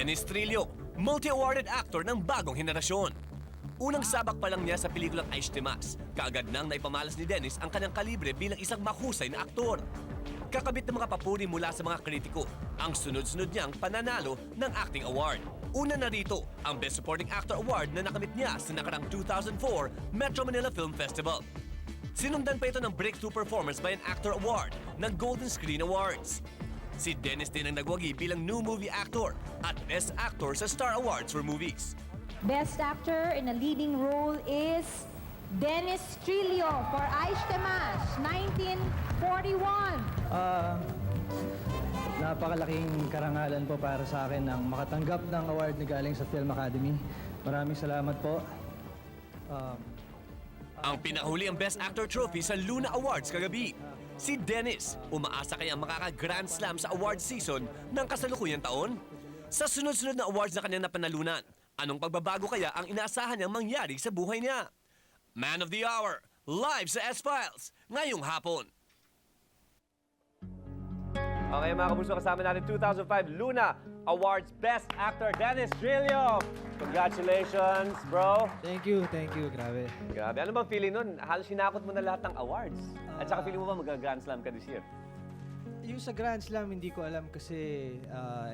Dennis Trillo, multi-awarded actor ng bagong henerasyon. Unang sabak pa lang niya sa pelikulang Aish Timas, kaagad nang naipamalas ni Dennis ang kanyang kalibre bilang isang mahusay na aktor. Kakabit ng mga papuri mula sa mga kritiko, ang sunod-sunod niyang pananalo ng acting award. Una na rito, ang Best Supporting Actor Award na nakamit niya sa nakarang 2004 Metro Manila Film Festival. Sinundan pa ito ng Breakthrough Performance by an Actor Award ng Golden Screen Awards. Si Dennis din ang nagwagi bilang New Movie Actor at Best Actor sa Star Awards for Movies. Best actor in a leading role is Dennis Trillo for Aish Timas, 1941. Napakalaking karangalan po para sa akin ang makatanggap ng award na galing sa Film Academy. Maraming salamat po. Ang pinahuli ang Best Actor Trophy sa Luna Awards kagabi. Si Dennis, umaasa kayang makaka-Grand Slam sa award season ng kasalukuyang taon? Sa sunod-sunod na awards na kanyang napanalunan, anong pagbabago kaya ang inaasahan niyang mangyari sa buhay niya? Man of the Hour, live sa S-Files, ngayong hapon. Okay mga kapuso, kasama natin 2005 Luna Awards Best Actor Dennis Trillo. Congratulations, bro. Thank you, grabe. Grabe. Ano bang feeling nun? Halos sinakot mo na lahat ng awards. At saka feeling mo ba mag-Grand Slam ka this year? Yung sa Grand Slam, hindi ko alam kasi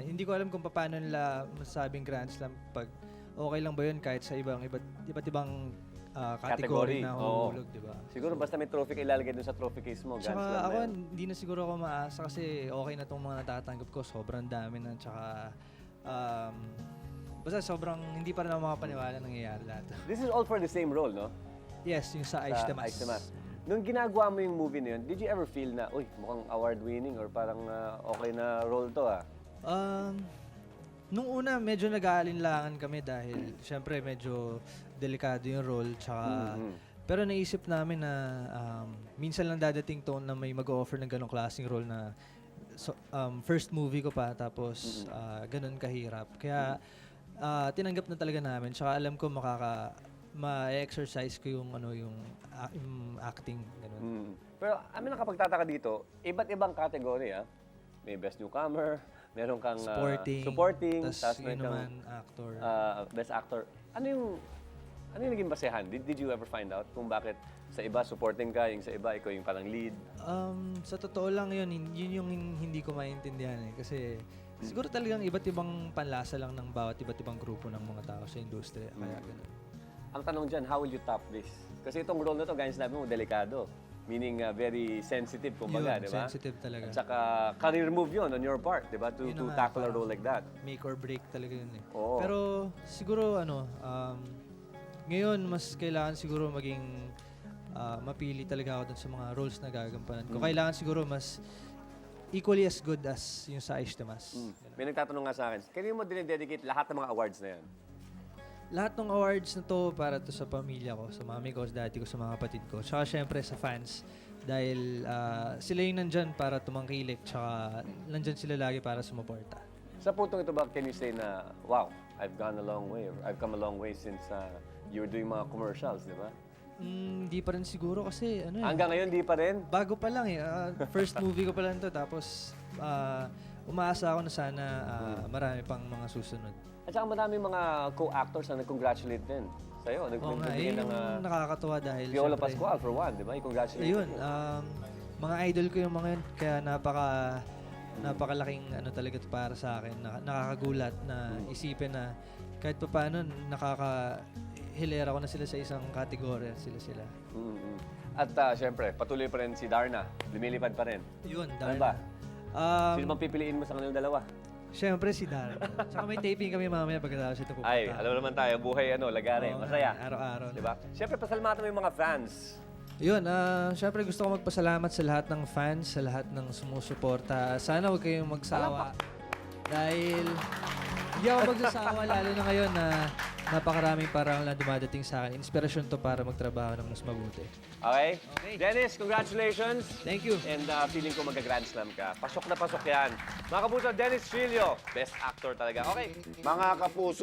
hindi ko alam kung paano nila masasabing Grand Slam pag okay lang ba yun kahit sa iba't ibang category na huhulog, di ba? Siguro basta may trophy ka ilalagay dun sa trophy case mo, Grand Tsaka Slam ako, na yun. hindi na siguro ako maasa kasi okay na itong mga natatanggap ko. Sobrang dami na. Tsaka, basta sobrang hindi pa rin ako makapaniwala nangyayari lahat. This is all for the same role, no? Yes, yung sa Aish Timas. Aish Timas. Nung ginagawa mo yung movie na yun, did you ever feel na, uy, mukhang award-winning or parang okay na role to, ah? Nung una, medyo nag-aalinlangan kami dahil syempre medyo delikado yung role. Tsaka, pero naisip namin na minsan lang dadating to na may mag-offer ng ganong klaseng role na first movie ko pa tapos ganon kahirap. Kaya tinanggap na talaga namin. Tsaka alam ko ma-exercise ko yung acting ganun. Pero amin nakapagtataka dito, iba't ibang category, ah. May Best Newcomer, meron kang supporting, tas meron kang naman actor. Best Actor. Ano yung naging basehan? Did you ever find out kung bakit sa iba supporting ka, yung sa iba ikaw yung parang lead? Sa totoo lang yun yung hindi ko maintindihan eh. Kasi siguro talagang iba't ibang panlasa lang ng bawat iba't ibang grupo ng mga tao sa industriya. Kaya ganun. Ang tanong dyan, how will you top this? Kasi itong role na to, gaya sinabi mo, delikado. Meaning very sensitive, kumbaga, di ba? Sensitive talaga. At saka career move yun on your part, di ba? To tackle a role like that. Make or break talaga yun eh. Oo. Pero siguro ngayon mas kailangan siguro maging mapili talaga ako dun sa mga roles na gagampanan ko. Kailangan siguro mas equally as good as yung sa Aish Timas. May nagtatanong nga sa akin, kailan mo dinededicate lahat ng mga awards na yan? Lahat ng awards na to para to sa pamilya ko, sa mami ko, sa daddy ko, sa mga kapatid ko. Tsaka syempre sa fans. Dahil sila yung nandyan para tumangkilik. Tsaka nandyan sila lagi para sumuporta. Sa putong ito ba, can you say na, wow, I've gone a long way, or I've come a long way since you were doing mga commercials, di ba? Hindi pa rin siguro kasi Hanggang ngayon, di pa rin? bago pa lang eh. First movie ko pa lang to. Tapos umaasa ako na sana marami pang mga susunod. At saka maraming mga co-actors na nag-congratulate din sa'yo. Oo nga, Nagbibigay ng nakakatuwa dahil Viola syempre, Pascual for one, di ba? I-congratulate ayun, you. mga idol ko yung mga yun. Kaya napakalaking talaga to para sa akin. Nakakagulat na isipin na kahit pa paano nakakahilera ko na sila sa isang kategorya. Sila. At syempre, patuloy pa rin si Darna. Lumilipad pa rin. Yun, Ano Darna. ba? Sino bang pipiliin mo sa kanilang dalawa? Siyempre si Darna. Tsaka may taping kami mamaya pagkatapos ito pupunta. Ay, alam naman tayo, buhay lagare, Oo, masaya. araw-araw. Diba? Siyempre, pasalamatan mo yung mga fans. Yun, syempre gusto ko magpasalamat sa lahat ng fans, sa lahat ng sumusuporta. Sana huwag kayong magsawa. Dahil hindi ako magsasawa, lalo na ngayon na napakaraming parang na dumadating sa akin. Inspirasyon to para magtrabaho ng mas mabuti. Okay? Dennis, congratulations. Thank you. And feeling ko mag-Grand Slam ka. Pasok na pasok yan. Mga kapuso, Dennis Trillo, best actor talaga. Okay. Mga kapuso,